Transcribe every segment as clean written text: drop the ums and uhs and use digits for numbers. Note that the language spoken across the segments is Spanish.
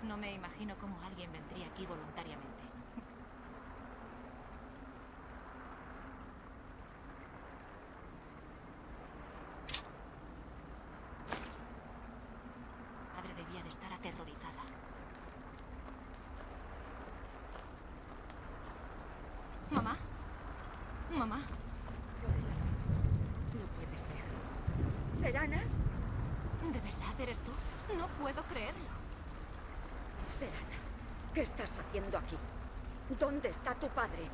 No me imagino cómo alguien vendría aquí voluntariamente. Madre debía de estar aterrorizada. ¿Mamá? ¿Mamá? Por el azar. No puede ser. ¿Serana? ¿De verdad eres tú? No puedo creerlo. Serana, ¿qué estás haciendo aquí? ¿Dónde está tu padre?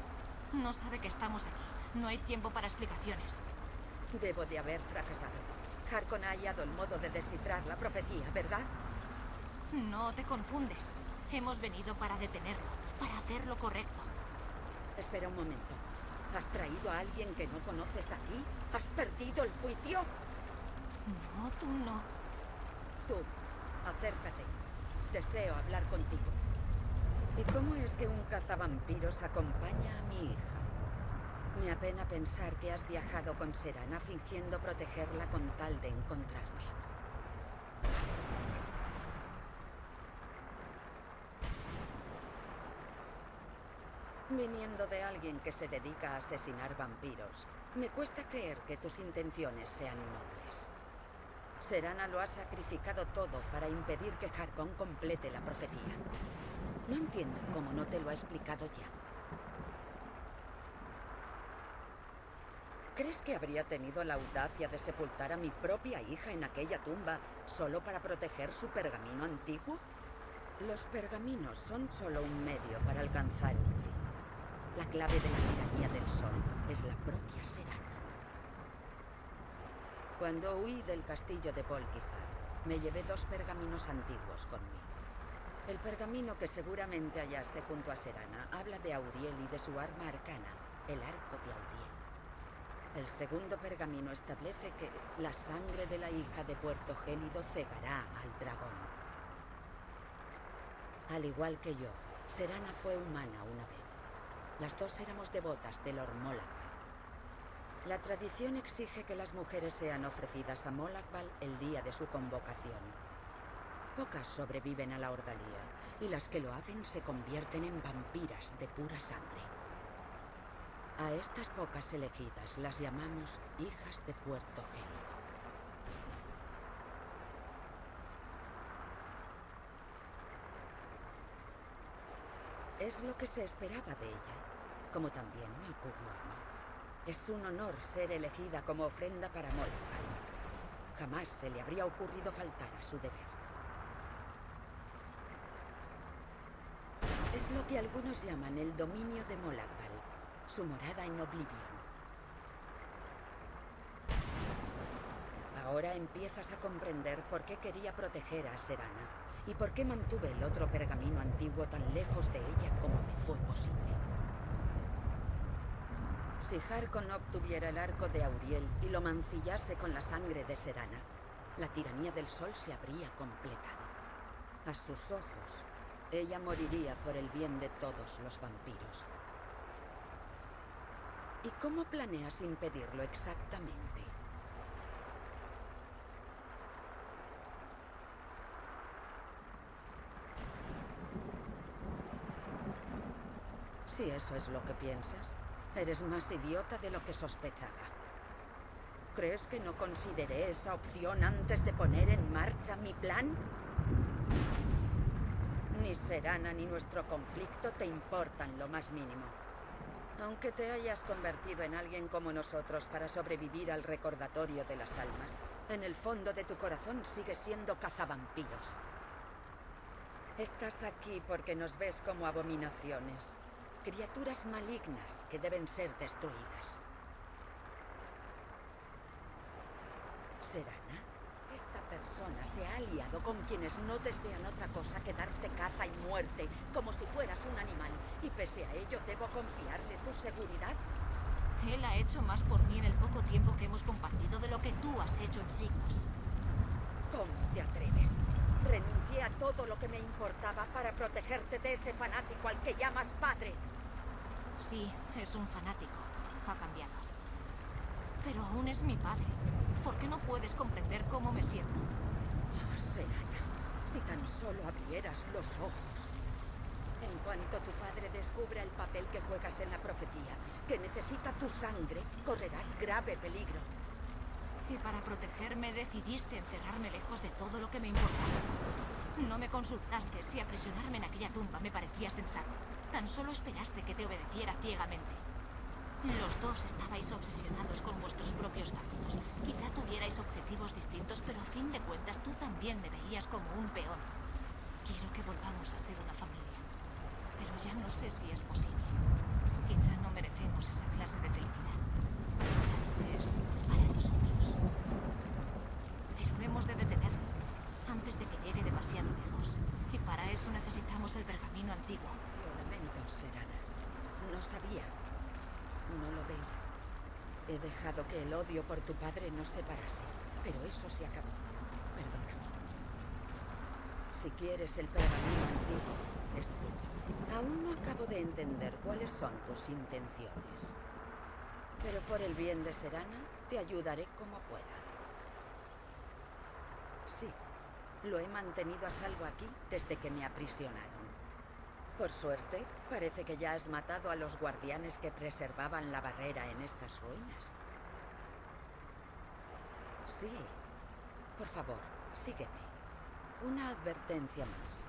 No sabe que estamos aquí. No hay tiempo para explicaciones. Debo de haber fracasado. Harkon ha hallado el modo de descifrar la profecía, ¿verdad? No te confundes. Hemos venido para detenerlo, para hacer lo correcto. Espera un momento. ¿Has traído a alguien que no conoces aquí? ¿Has perdido el juicio? No, tú no. Tú, acércate. Deseo hablar contigo. ¿Y cómo es que un cazavampiros acompaña a mi hija? Me apena pensar que has viajado con Serana fingiendo protegerla con tal de encontrarme. Viniendo de alguien que se dedica a asesinar vampiros, me cuesta creer que tus intenciones sean nobles. Serana lo ha sacrificado todo para impedir que Harkon complete la profecía. No entiendo cómo no te lo ha explicado ya. ¿Crees que habría tenido la audacia de sepultar a mi propia hija en aquella tumba solo para proteger su pergamino antiguo? Los pergaminos son solo un medio para alcanzar un fin. La clave de la tiranía del sol es la propia Serana. Cuando huí del castillo de Volkihar, me llevé 2 pergaminos antiguos conmigo. El pergamino que seguramente hallaste junto a Serana habla de Auriel y de su arma arcana, el arco de Auriel. El segundo pergamino establece que la sangre de la hija de Puerto Gélido cegará al dragón. Al igual que yo, Serana fue humana una vez. Las 2 éramos devotas de Lord Molagval. La tradición exige que las mujeres sean ofrecidas a Molagval el día de su convocación. Pocas sobreviven a la ordalía, y las que lo hacen se convierten en vampiras de pura sangre. A estas pocas elegidas las llamamos hijas de Puerto Gélido. Es lo que se esperaba de ella, como también me ocurrió a mí. Es un honor ser elegida como ofrenda para Molagval. Jamás se le habría ocurrido faltar a su deber. Es lo que algunos llaman el dominio de Molagval, su morada en Oblivion. Ahora empiezas a comprender por qué quería proteger a Serana y por qué mantuve el otro pergamino antiguo tan lejos de ella como me fue posible. Si Harkon obtuviera el arco de Auriel y lo mancillase con la sangre de Serana, la tiranía del sol se habría completado. A sus ojos, ella moriría por el bien de todos los vampiros. ¿Y cómo planeas impedirlo exactamente? Si eso es lo que piensas, eres más idiota de lo que sospechaba. ¿Crees que no consideré esa opción antes de poner en marcha mi plan? Ni Serana ni nuestro conflicto te importan lo más mínimo. Aunque te hayas convertido en alguien como nosotros para sobrevivir al recordatorio de las almas, en el fondo de tu corazón sigues siendo cazavampiros. Estás aquí porque nos ves como abominaciones. Criaturas malignas que deben ser destruidas. ¿Serana? Esta persona se ha aliado con quienes no desean otra cosa que darte caza y muerte, como si fueras un animal. Y pese a ello, ¿debo confiarle tu seguridad? Él ha hecho más por mí en el poco tiempo que hemos compartido de lo que tú has hecho en siglos. ¿Cómo te atreves? Renuncié a todo lo que me importaba para protegerte de ese fanático al que llamas padre. Sí, es un fanático. Ha cambiado. Pero aún es mi padre. ¿Por qué no puedes comprender cómo me siento? Oh, Serana, si tan solo abrieras los ojos. En cuanto tu padre descubra el papel que juegas en la profecía, que necesita tu sangre, correrás grave peligro. Y para protegerme decidiste encerrarme lejos de todo lo que me importaba. No me consultaste si aprisionarme en aquella tumba me parecía sensato. Tan solo esperaste que te obedeciera ciegamente. Los dos estabais obsesionados con vuestros propios caminos. Quizá tuvierais objetivos distintos, pero a fin de cuentas tú también me veías como un peón. Quiero que volvamos a ser una familia, pero ya no sé si es posible. Quizá no merecemos esa clase de felicidad. Quizá no es para nosotros. Pero hemos de detenerlo antes de que llegue demasiado lejos. Y para eso necesitamos el pergamino antiguo. Lo lamento, Serana. No sabía. No lo veía. He dejado que el odio por tu padre nos separase, pero eso se acabó. Perdóname. Si quieres el pergamino antiguo, es tuyo. Aún no acabo de entender cuáles son tus intenciones. Pero por el bien de Serana, te ayudaré como pueda. Sí, lo he mantenido a salvo aquí desde que me aprisionaron. Por suerte, parece que ya has matado a los guardianes que preservaban la barrera en estas ruinas. Sí. Por favor, sígueme. Una advertencia más.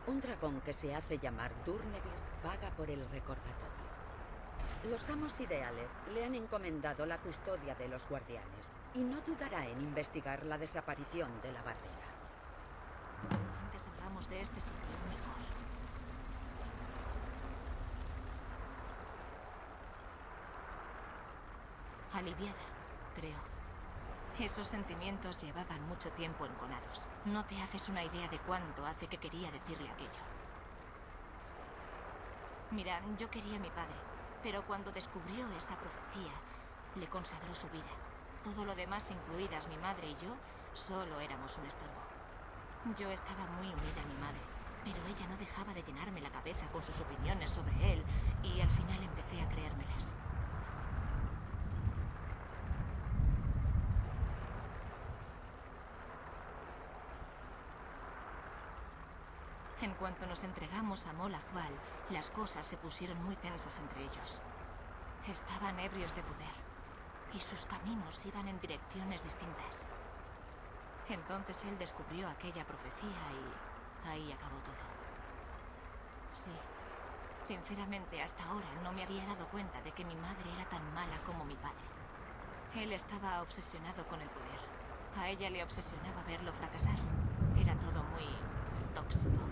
Un dragón que se hace llamar Durnevir vaga por el recordatorio. Los amos ideales le han encomendado la custodia de los guardianes y no dudará en investigar la desaparición de la barrera. Cuanto antes salgamos de este sitio, mejor. Aliviada, creo. Esos sentimientos llevaban mucho tiempo enconados. No te haces una idea de cuánto hace que quería decirle aquello. Mira, yo quería a mi padre, pero cuando descubrió esa profecía, le consagró su vida. Todo lo demás, incluidas mi madre y yo, solo éramos un estorbo. Yo estaba muy unida a mi madre, pero ella no dejaba de llenarme la cabeza con sus opiniones sobre él, y al final empecé a creérmelas. En cuanto nos entregamos a Molag Bal, las cosas se pusieron muy tensas entre ellos. Estaban ebrios de poder, y sus caminos iban en direcciones distintas. Entonces él descubrió aquella profecía y ahí acabó todo. Sí, sinceramente hasta ahora no me había dado cuenta de que mi madre era tan mala como mi padre. Él estaba obsesionado con el poder. A ella le obsesionaba verlo fracasar. Era todo muy tóxico.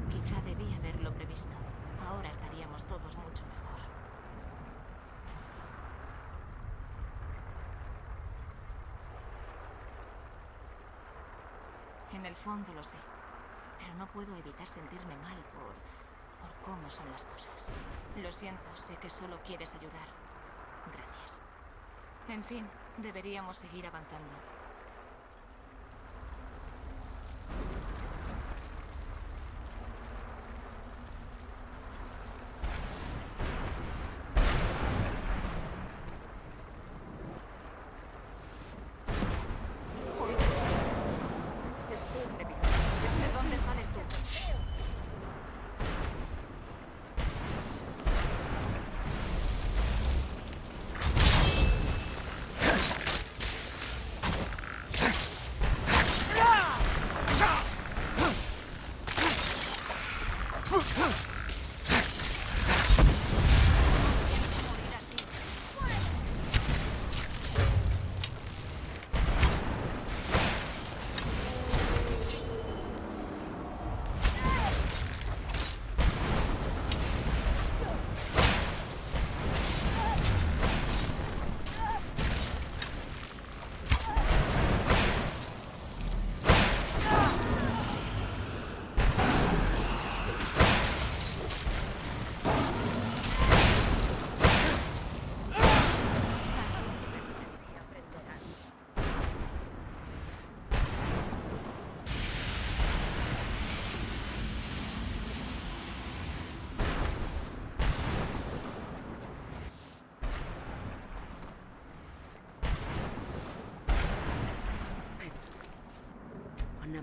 Quizá debía haberlo previsto. Ahora estaríamos todos mucho mejor. En el fondo lo sé, pero no puedo evitar sentirme mal por cómo son las cosas. Lo siento, sé que solo quieres ayudar. Gracias. En fin, deberíamos seguir avanzando. ¿De dónde sales tú?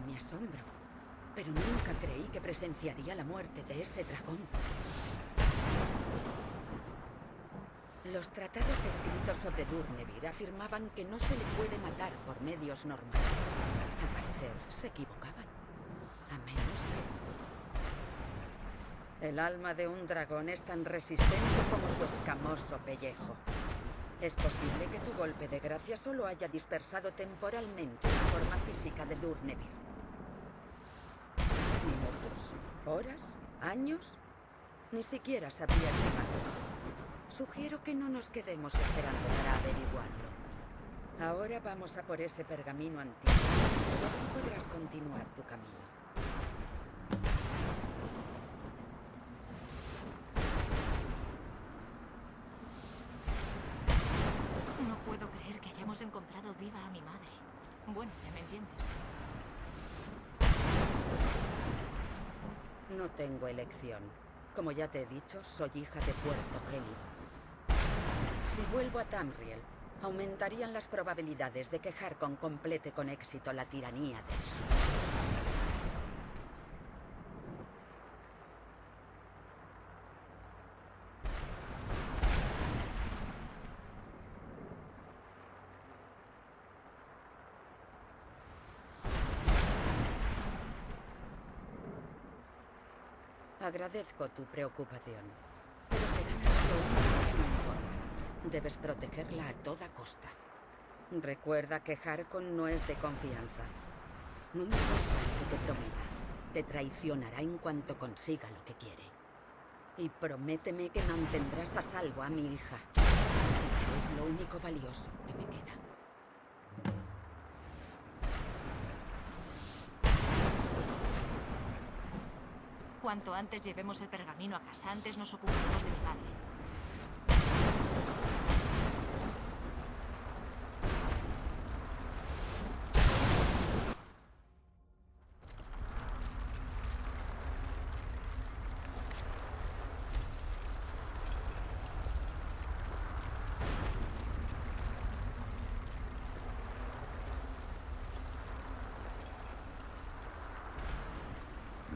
Me asombro. Pero nunca creí que presenciaría la muerte de ese dragón. Los tratados escritos sobre Durnevir afirmaban que no se le puede matar por medios normales. Al parecer, se equivocaban. A menos que... El alma de un dragón es tan resistente como su escamoso pellejo. Es posible que tu golpe de gracia solo haya dispersado temporalmente la forma física de Durnevir. ¿Minutos? ¿Horas? ¿Años? Ni siquiera sabría estimarlo. Sugiero que no nos quedemos esperando para averiguarlo. Ahora vamos a por ese pergamino antiguo, y así podrás continuar tu camino. No puedo creer que hayamos encontrado viva a mi madre. Bueno, ya me entiendes. No tengo elección. Como ya te he dicho, soy hija de Puerto Gélido. Si vuelvo a Tamriel, aumentarían las probabilidades de que Harkon complete con éxito la tiranía del sur. Agradezco tu preocupación, pero será lo único que me importa. Debes protegerla a toda costa. Recuerda que Harkon no es de confianza. No importa lo que te prometa, te traicionará en cuanto consiga lo que quiere. Y prométeme que mantendrás a salvo a mi hija. Ella es lo único valioso que me queda. Cuanto antes llevemos el pergamino a casa, antes nos ocuparemos de mi madre.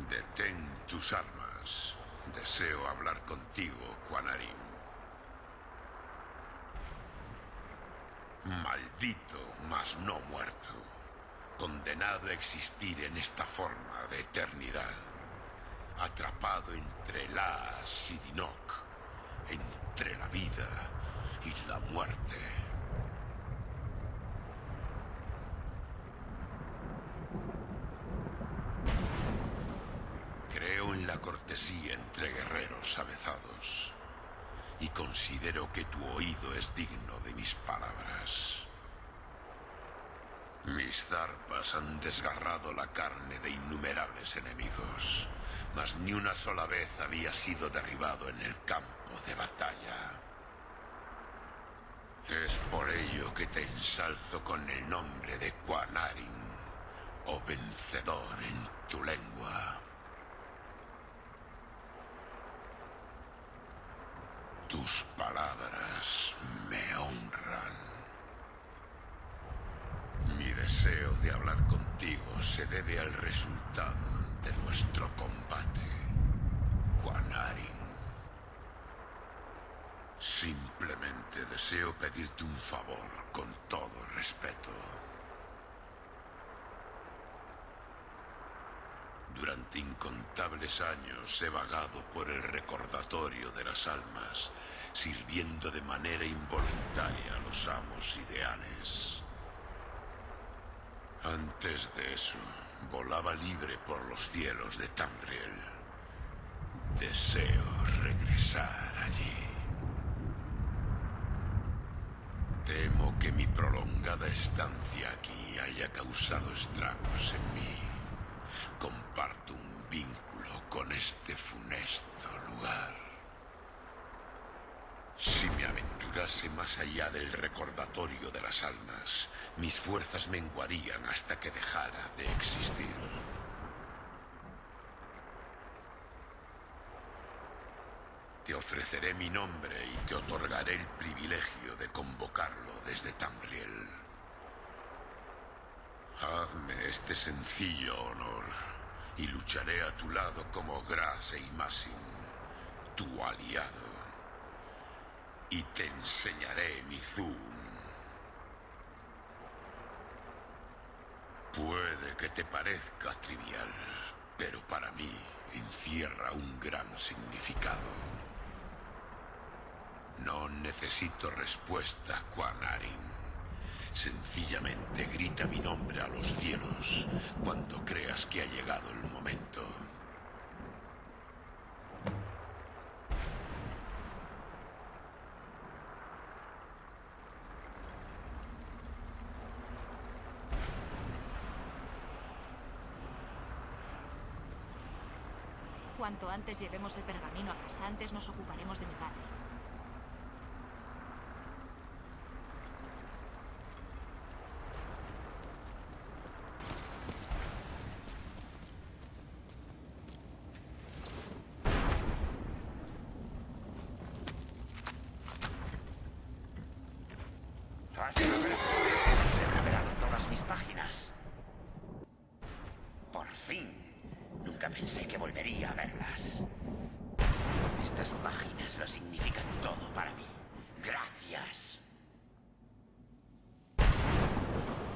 Detén tus armas. Deseo hablar contigo, Quanarin. Maldito, mas no muerto. Condenado a existir en esta forma de eternidad. Atrapado entre Laas y Dinok. Entre la vida y la muerte. Creo en la cortesía entre guerreros avezados y considero que tu oído es digno de mis palabras. Mis zarpas han desgarrado la carne de innumerables enemigos, mas ni una sola vez había sido derribado en el campo de batalla. Es por ello que te ensalzo con el nombre de Quanarin, o vencedor en tu lengua. Tus palabras me honran. Mi deseo de hablar contigo se debe al resultado de nuestro combate, Quanarin. Simplemente deseo pedirte un favor con todo respeto. Durante incontables años he vagado por el recordatorio de las almas, sirviendo de manera involuntaria a los amos ideales. Antes de eso, volaba libre por los cielos de Tamriel. Deseo regresar allí. Temo que mi prolongada estancia aquí haya causado estragos en mí. Comparto un vínculo con este funesto lugar. Si me aventurase más allá del recordatorio de las almas, mis fuerzas menguarían hasta que dejara de existir. Te ofreceré mi nombre y te otorgaré el privilegio de convocarlo desde Tamriel. Hazme este sencillo honor y Lucharé a tu lado como Grace y Massin, tu aliado. Y te enseñaré mi Zoom. Puede que te parezca trivial, pero para mí encierra un gran significado. No necesito respuesta, Quanarin. Sencillamente grita mi nombre a los cielos cuando creas que ha llegado el momento. Cuanto antes llevemos el pergamino a casa, antes nos ocuparemos de mi padre. He revelado todas mis páginas. Por fin. Nunca pensé que volvería a verlas. Estas páginas lo significan todo para mí. Gracias.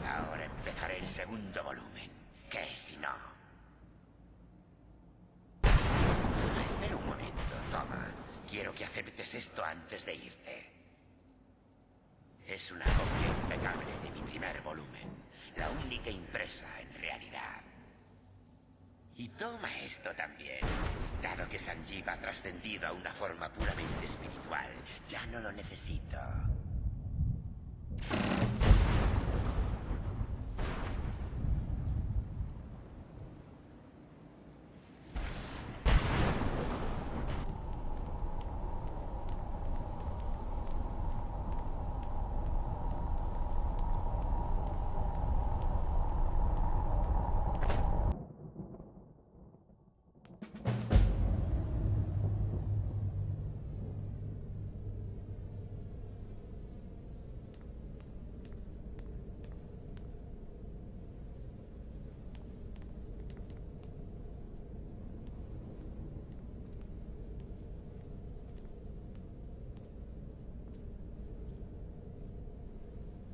Ahora empezaré el segundo volumen. ¿Qué si no? Espera un momento, toma. Quiero que aceptes esto antes de irte. Es una copia impecable de mi primer volumen. La única impresa en realidad. Y toma esto también. Dado que Sanjeev ha trascendido a una forma puramente espiritual, ya no lo necesito.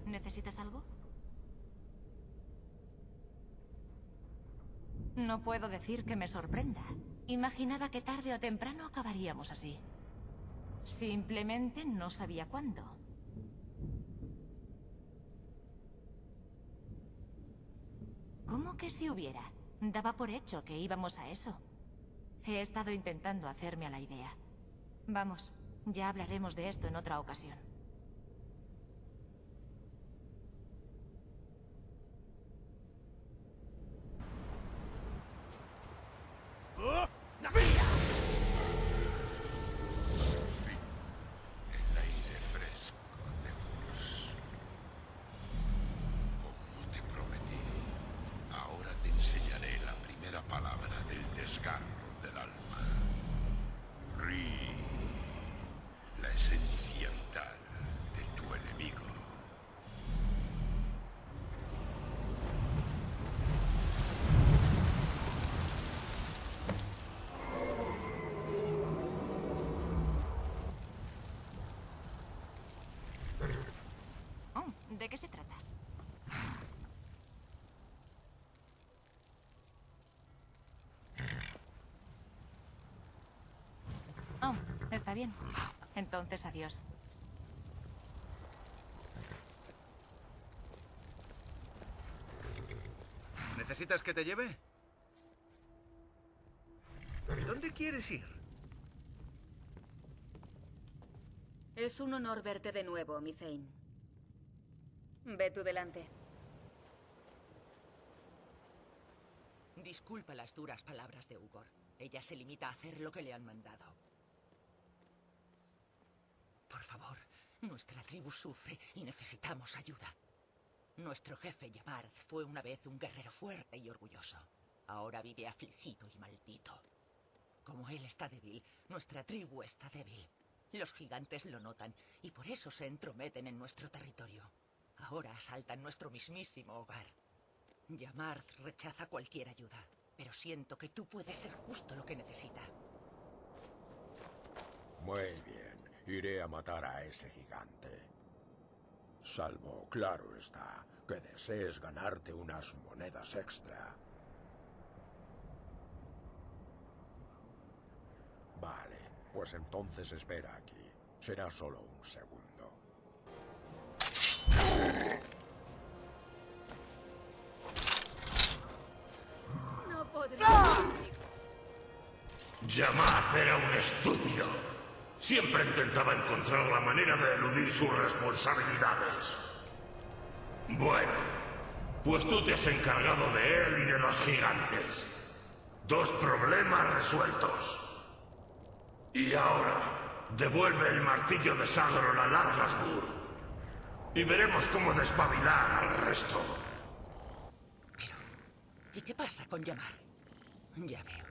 ¿Necesitas algo? No puedo decir que me sorprenda. Imaginaba que tarde o temprano acabaríamos así. Simplemente no sabía cuándo. ¿Cómo que si hubiera? Daba por hecho que íbamos a eso. He estado intentando hacerme a la idea. Vamos, ya hablaremos de esto en otra ocasión. Fin. El aire fresco de Vurs. Como te prometí, ahora te enseñaré la primera palabra del desgarro del alma. Ri. La esencia vital de tu enemigo. Oh, ¿de qué se trata? Oh, está bien. Entonces, adiós. ¿Necesitas que te lleve? ¿Dónde quieres ir? Es un honor verte de nuevo, Mithane. Ve tú delante. Disculpa las duras palabras de Ugor. Ella se limita a hacer lo que le han mandado. Por favor, nuestra tribu sufre y necesitamos ayuda. Nuestro jefe, Yamarth, fue una vez un guerrero fuerte y orgulloso. Ahora vive afligido y maldito. Como él está débil, nuestra tribu está débil. Los gigantes lo notan y por eso se entrometen en nuestro territorio. Ahora asaltan nuestro mismísimo hogar. Yamarth rechaza cualquier ayuda. pero siento que tú puedes ser justo lo que necesita. Muy bien. Iré a matar a ese gigante. Salvo, claro está, que desees ganarte unas monedas extra. Vale, pues entonces espera aquí. Será solo un segundo. No podré. Yamaz era un estúpido. Siempre intentaba encontrar la manera de eludir sus responsabilidades. Bueno, pues tú te has encargado de él y de los gigantes. 2 problemas resueltos. Y ahora, devuelve el martillo de Sagron a Largasburg. Y veremos cómo despabilar al resto. Pero, ¿y qué pasa con Yamar? Ya veo.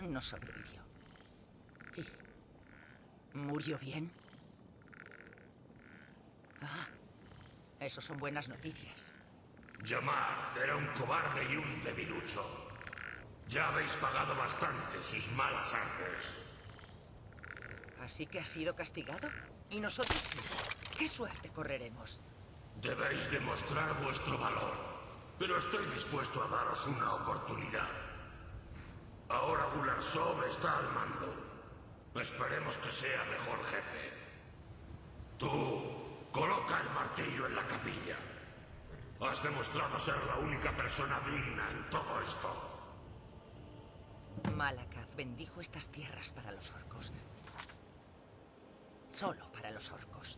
No sobrevivió. ¿Y murió bien? Ah, eso son buenas noticias. Yamaz era un cobarde y un debilucho. Ya habéis pagado bastante sus malas artes. ¿Así que ha sido castigado? ¿Y nosotros qué suerte correremos? Debéis demostrar vuestro valor, pero estoy dispuesto a daros una oportunidad. Ahora Gularsov está al mando. Esperemos que sea mejor jefe. Tú, coloca el martillo en la capilla. Has demostrado ser la única persona digna en todo esto. Malakath bendijo estas tierras para los orcos. Solo para los orcos.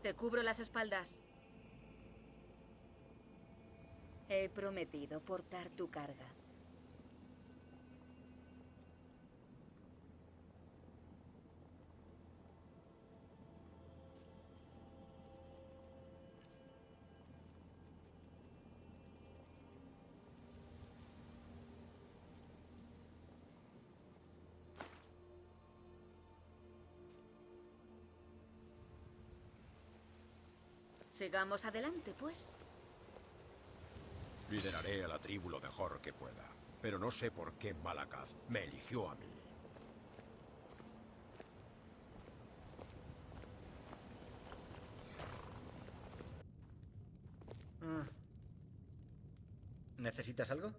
Te cubro las espaldas. He prometido portar tu carga. Sigamos adelante, pues. Lideraré a la tribu lo mejor que pueda. Pero no sé por qué Malakath me eligió a mí. ¿Necesitas algo?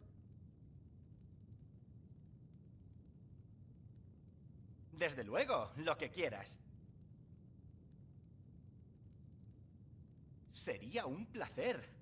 Desde luego, lo que quieras. Sería un placer.